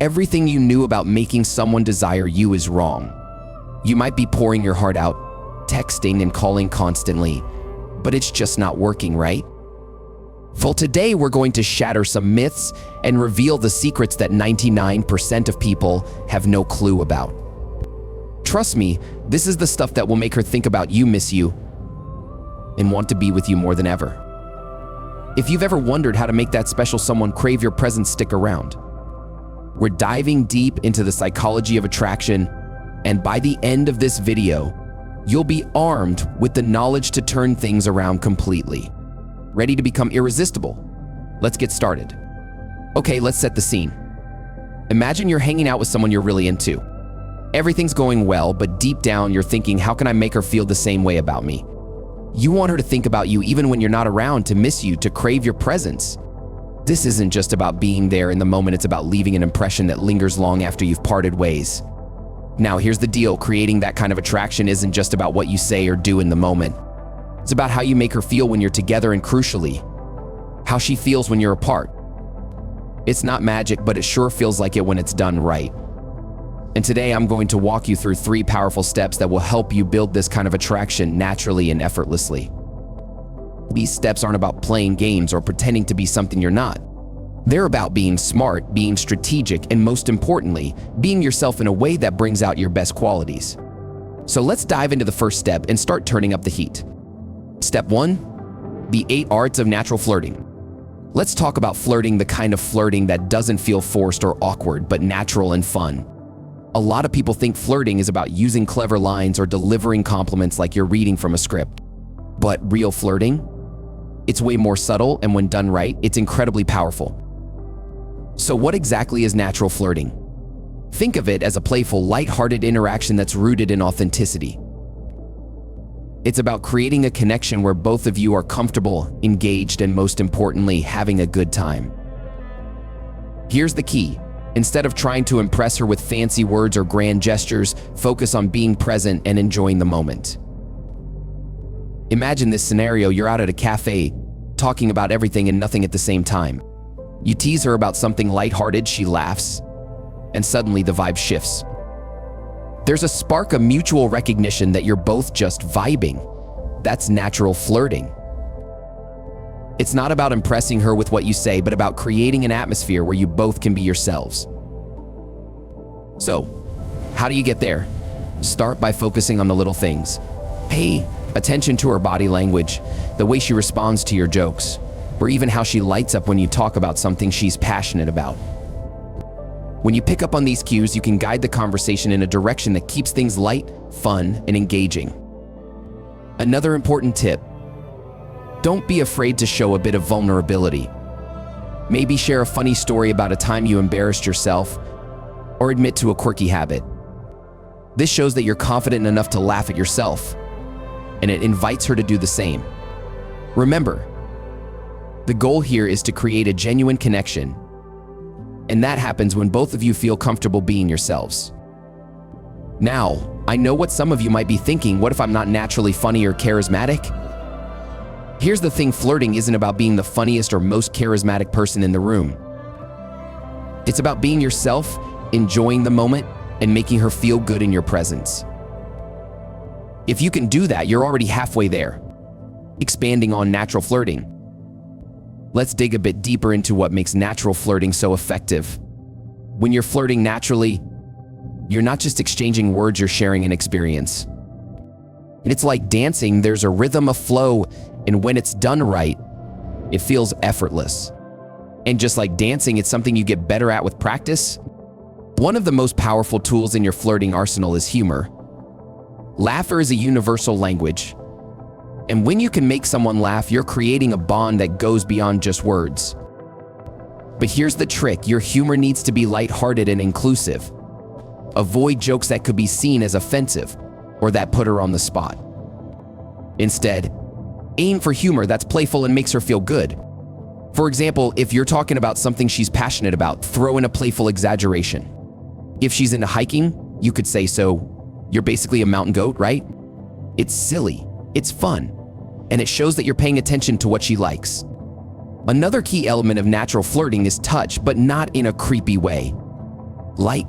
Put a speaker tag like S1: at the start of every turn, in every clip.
S1: everything you knew about making someone desire you is wrong. You might be pouring your heart out, texting and calling constantly, but it's just not working, right? Well, today we're going to shatter some myths and reveal the secrets that 99% of people have no clue about. Trust me, this is the stuff that will make her think about you, miss you, and want to be with you more than ever. If you've ever wondered how to make that special someone crave your presence, stick around. We're diving deep into the psychology of attraction, and by the end of this video, you'll be armed with the knowledge to turn things around completely. Ready to become irresistible? Let's get started. Okay, let's set the scene. Imagine you're hanging out with someone you're really into. Everything's going well, but deep down you're thinking, how can I make her feel the same way about me? You want her to think about you even when you're not around, to miss you, to crave your presence. This isn't just about being there in the moment, it's about leaving an impression that lingers long after you've parted ways. Now, here's the deal, creating that kind of attraction isn't just about what you say or do in the moment. It's about how you make her feel when you're together, and crucially, how she feels when you're apart. It's not magic, but it sure feels like it when it's done right. And today I'm going to walk you through 3 powerful steps that will help you build this kind of attraction naturally and effortlessly. These steps aren't about playing games or pretending to be something you're not. They're about being smart, being strategic, and most importantly, being yourself in a way that brings out your best qualities. So let's dive into the first step and start turning up the heat. Step 1, the 8 arts of natural flirting. Let's talk about flirting, the kind of flirting that doesn't feel forced or awkward, but natural and fun. A lot of people think flirting is about using clever lines or delivering compliments like you're reading from a script. But real flirting? It's way more subtle, and when done right, it's incredibly powerful. So what exactly is natural flirting? Think of it as a playful, lighthearted interaction that's rooted in authenticity. It's about creating a connection where both of you are comfortable, engaged, and most importantly, having a good time. Here's the key. Instead of trying to impress her with fancy words or grand gestures, focus on being present and enjoying the moment. Imagine this scenario, you're out at a cafe, talking about everything and nothing at the same time. You tease her about something lighthearted, she laughs, and suddenly the vibe shifts. There's a spark of mutual recognition that you're both just vibing. That's natural flirting. It's not about impressing her with what you say, but about creating an atmosphere where you both can be yourselves. So, how do you get there? Start by focusing on the little things. Pay attention to her body language, the way she responds to your jokes, or even how she lights up when you talk about something she's passionate about. When you pick up on these cues, you can guide the conversation in a direction that keeps things light, fun, and engaging. Another important tip: don't be afraid to show a bit of vulnerability. Maybe share a funny story about a time you embarrassed yourself, or admit to a quirky habit. This shows that you're confident enough to laugh at yourself, and it invites her to do the same. Remember, the goal here is to create a genuine connection, and that happens when both of you feel comfortable being yourselves. Now, I know what some of you might be thinking, what if I'm not naturally funny or charismatic? Here's the thing, flirting isn't about being the funniest or most charismatic person in the room. It's about being yourself, enjoying the moment, and making her feel good in your presence. If you can do that, you're already halfway there. Expanding on natural flirting, let's dig a bit deeper into what makes natural flirting so effective. When you're flirting naturally, you're not just exchanging words, you're sharing an experience. And it's like dancing, there's a rhythm, a flow, and when it's done right, it feels effortless. And just like dancing, it's something you get better at with practice. One of the most powerful tools in your flirting arsenal is humor. Laughter is a universal language. And when you can make someone laugh, you're creating a bond that goes beyond just words. But here's the trick, your humor needs to be lighthearted and inclusive. Avoid jokes that could be seen as offensive or that put her on the spot. Instead, aim for humor that's playful and makes her feel good. For example, if you're talking about something she's passionate about, throw in a playful exaggeration. If she's into hiking, you could say, "So, you're basically a mountain goat, right?" It's silly, it's fun, and it shows that you're paying attention to what she likes. Another key element of natural flirting is touch, but not in a creepy way. Light,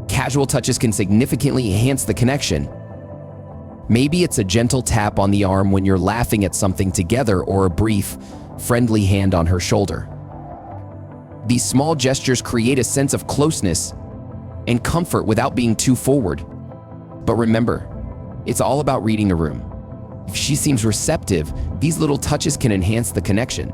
S1: casual touches can significantly enhance the connection. Maybe it's a gentle tap on the arm when you're laughing at something together, or a brief, friendly hand on her shoulder. These small gestures create a sense of closeness and comfort without being too forward. But remember, it's all about reading the room. If she seems receptive, these little touches can enhance the connection.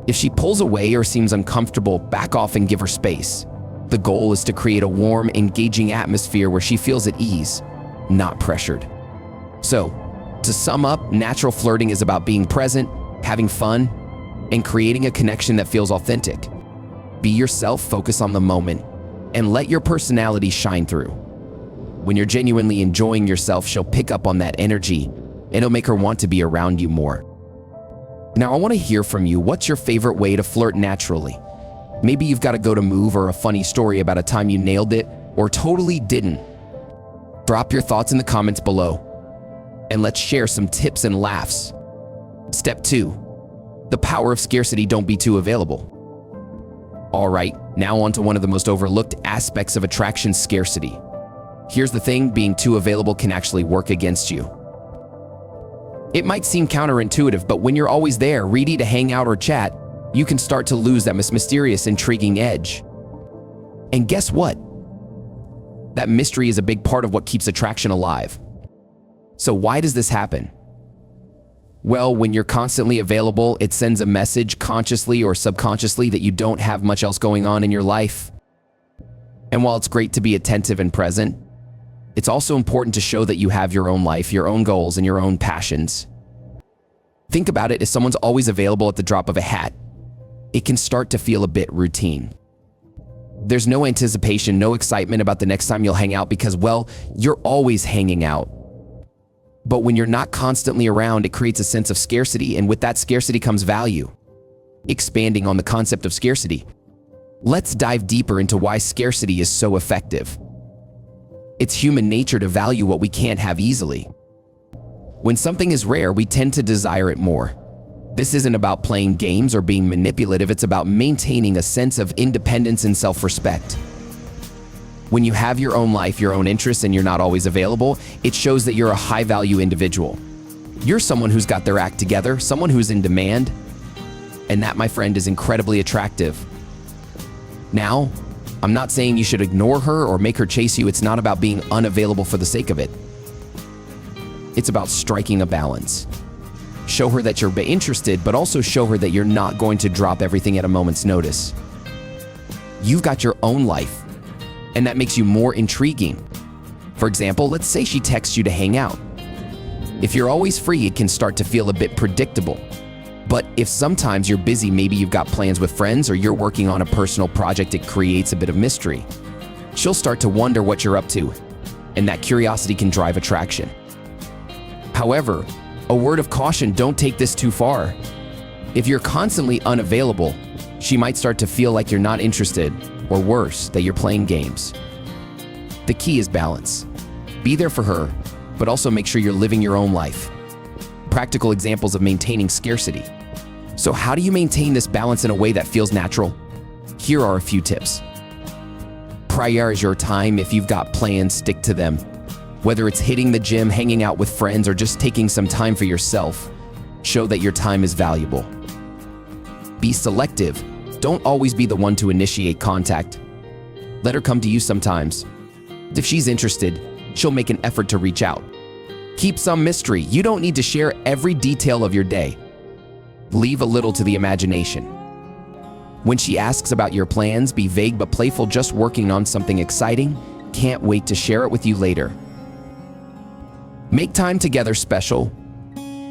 S1: If she pulls away or seems uncomfortable, back off and give her space. The goal is to create a warm, engaging atmosphere where she feels at ease, not pressured. So, to sum up, natural flirting is about being present, having fun, and creating a connection that feels authentic. Be yourself, focus on the moment, and let your personality shine through. When you're genuinely enjoying yourself, she'll pick up on that energy, and it'll make her want to be around you more. Now, I want to hear from you. What's your favorite way to flirt naturally? Maybe you've got a go-to move or a funny story about a time you nailed it or totally didn't. Drop your thoughts in the comments below, and let's share some tips and laughs. Step 2. The power of scarcity. Don't be too available. All right, now on to one of the most overlooked aspects of attraction: scarcity. Here's the thing, being too available can actually work against you. It might seem counterintuitive, but when you're always there, ready to hang out or chat, you can start to lose that mysterious, intriguing edge. And guess what? That mystery is a big part of what keeps attraction alive. So why does this happen? Well, when you're constantly available, it sends a message, consciously or subconsciously, that you don't have much else going on in your life. And while it's great to be attentive and present, it's also important to show that you have your own life, your own goals, and your own passions. Think about it, if someone's always available at the drop of a hat, it can start to feel a bit routine. There's no anticipation, no excitement about the next time you'll hang out because, well, you're always hanging out. But when you're not constantly around, it creates a sense of scarcity, and with that scarcity comes value. Expanding on the concept of scarcity, let's dive deeper into why scarcity is so effective. It's human nature to value what we can't have easily. When something is rare, we tend to desire it more. This isn't about playing games or being manipulative, it's about maintaining a sense of independence and self-respect. When you have your own life, your own interests, and you're not always available, it shows that you're a high-value individual. You're someone who's got their act together, someone who's in demand, and that, my friend, is incredibly attractive. Now, I'm not saying you should ignore her or make her chase you. It's not about being unavailable for the sake of it. It's about striking a balance. Show her that you're interested, but also show her that you're not going to drop everything at a moment's notice. You've got your own life, and that makes you more intriguing. For example, let's say she texts you to hang out. If you're always free, it can start to feel a bit predictable. But if sometimes you're busy, maybe you've got plans with friends or you're working on a personal project, it creates a bit of mystery. She'll start to wonder what you're up to, and that curiosity can drive attraction. However, a word of caution, don't take this too far. If you're constantly unavailable, she might start to feel like you're not interested, or worse, that you're playing games. The key is balance. Be there for her, but also make sure you're living your own life. Practical examples of maintaining scarcity. So how do you maintain this balance in a way that feels natural? Here are a few tips. Prioritize your time. If you've got plans, stick to them. Whether it's hitting the gym, hanging out with friends, or just taking some time for yourself, show that your time is valuable. Be selective. Don't always be the one to initiate contact. Let her come to you sometimes. If she's interested, she'll make an effort to reach out. Keep some mystery. You don't need to share every detail of your day. Leave a little to the imagination. When she asks about your plans, be vague but playful. Just working on something exciting. Can't wait to share it with you later. Make time together special.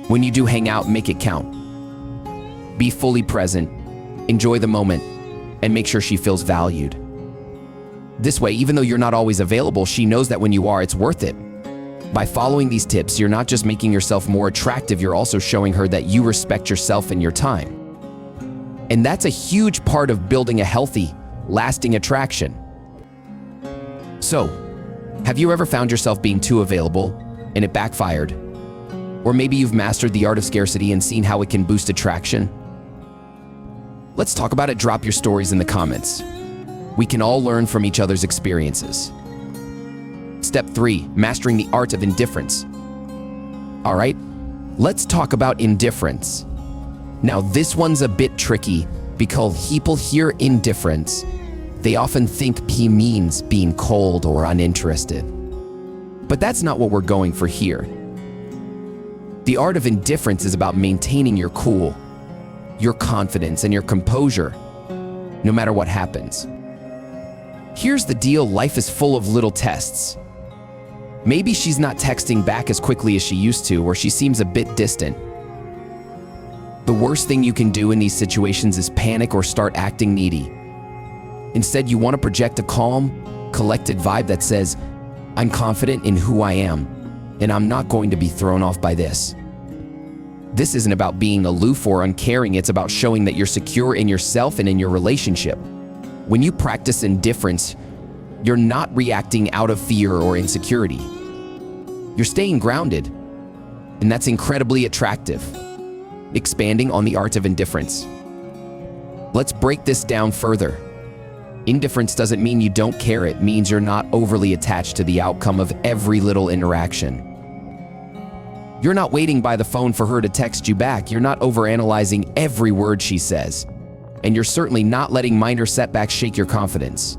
S1: When you do hang out, make it count. Be fully present. Enjoy the moment, and make sure she feels valued. This way, even though you're not always available, she knows that when you are, it's worth it. By following these tips, you're not just making yourself more attractive, you're also showing her that you respect yourself and your time. And that's a huge part of building a healthy, lasting attraction. So, have you ever found yourself being too available and it backfired? Or maybe you've mastered the art of scarcity and seen how it can boost attraction? Let's talk about it. Drop your stories in the comments. We can all learn from each other's experiences. Step 3, mastering the art of indifference. All right, let's talk about indifference. Now, this one's a bit tricky because people hear indifference. They often think P means being cold or uninterested. But that's not what we're going for here. The art of indifference is about maintaining your cool, your confidence, and your composure, no matter what happens. Here's the deal: life is full of little tests. Maybe she's not texting back as quickly as she used to, or she seems a bit distant. The worst thing you can do in these situations is panic or start acting needy. Instead, you want to project a calm, collected vibe that says, "I'm confident in who I am, and I'm not going to be thrown off by this." This isn't about being aloof or uncaring, it's about showing that you're secure in yourself and in your relationship. When you practice indifference, you're not reacting out of fear or insecurity. You're staying grounded, and that's incredibly attractive. Expanding on the art of indifference. Let's break this down further. Indifference doesn't mean you don't care, it means you're not overly attached to the outcome of every little interaction. You're not waiting by the phone for her to text you back, you're not overanalyzing every word she says, and you're certainly not letting minor setbacks shake your confidence.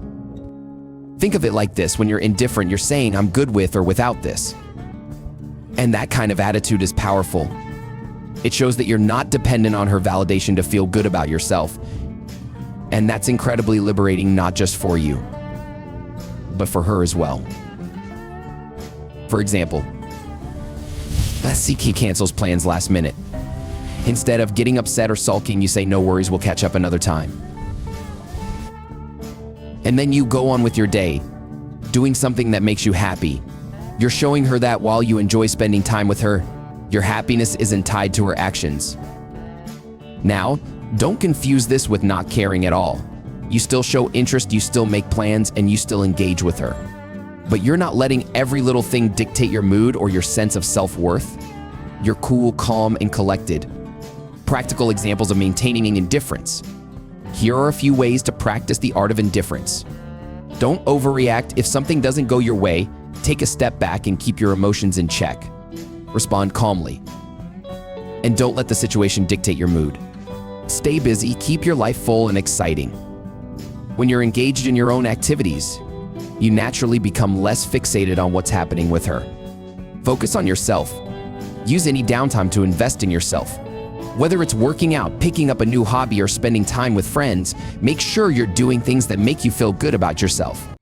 S1: Think of it like this: when you're indifferent, you're saying, "I'm good with or without this." And that kind of attitude is powerful. It shows that you're not dependent on her validation to feel good about yourself. And that's incredibly liberating, not just for you, but for her as well. For example, let's see, he cancels plans last minute. Instead of getting upset or sulking, you say, "No worries, we'll catch up another time." And then you go on with your day, doing something that makes you happy. You're showing her that while you enjoy spending time with her, your happiness isn't tied to her actions. Now, don't confuse this with not caring at all. You still show interest, you still make plans, and you still engage with her. But you're not letting every little thing dictate your mood or your sense of self-worth. You're cool, calm, and collected. Practical examples of maintaining indifference. Here are a few ways to practice the art of indifference. Don't overreact. If something doesn't go your way, take a step back and keep your emotions in check. Respond calmly. And don't let the situation dictate your mood. Stay busy, keep your life full and exciting. When you're engaged in your own activities, you naturally become less fixated on what's happening with her. Focus on yourself. Use any downtime to invest in yourself. Whether it's working out, picking up a new hobby, or spending time with friends, make sure you're doing things that make you feel good about yourself.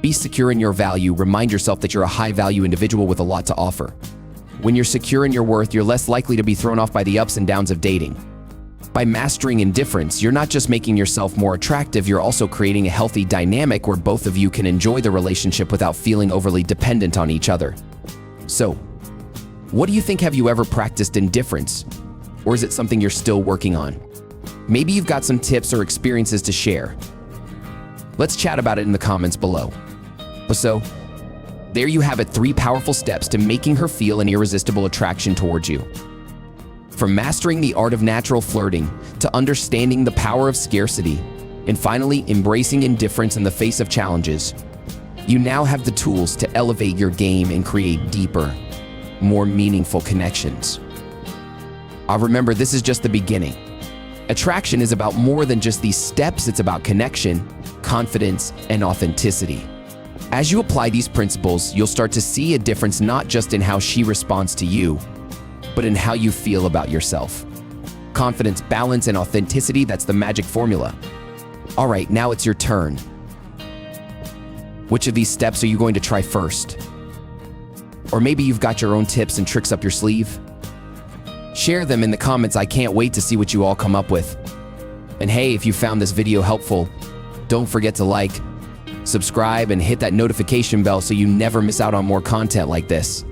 S1: Be secure in your value. Remind yourself that you're a high-value individual with a lot to offer. When you're secure in your worth, you're less likely to be thrown off by the ups and downs of dating. By mastering indifference, you're not just making yourself more attractive, you're also creating a healthy dynamic where both of you can enjoy the relationship without feeling overly dependent on each other. So, what do you think? Have you ever practiced indifference? Or is it something you're still working on? Maybe you've got some tips or experiences to share. Let's chat about it in the comments below. So, there you have it, 3 powerful steps to making her feel an irresistible attraction towards you. From mastering the art of natural flirting, to understanding the power of scarcity, and finally embracing indifference in the face of challenges, you now have the tools to elevate your game and create deeper, more meaningful connections. Remember, this is just the beginning. Attraction is about more than just these steps, it's about connection, confidence, and authenticity. As you apply these principles, you'll start to see a difference not just in how she responds to you, but in how you feel about yourself. Confidence, balance, and authenticity, that's the magic formula. All right, now it's your turn. Which of these steps are you going to try first? Or maybe you've got your own tips and tricks up your sleeve? Share them in the comments. I can't wait to see what you all come up with. And hey, if you found this video helpful, don't forget to like, subscribe, and hit that notification bell so you never miss out on more content like this.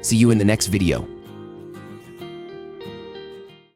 S1: See you in the next video.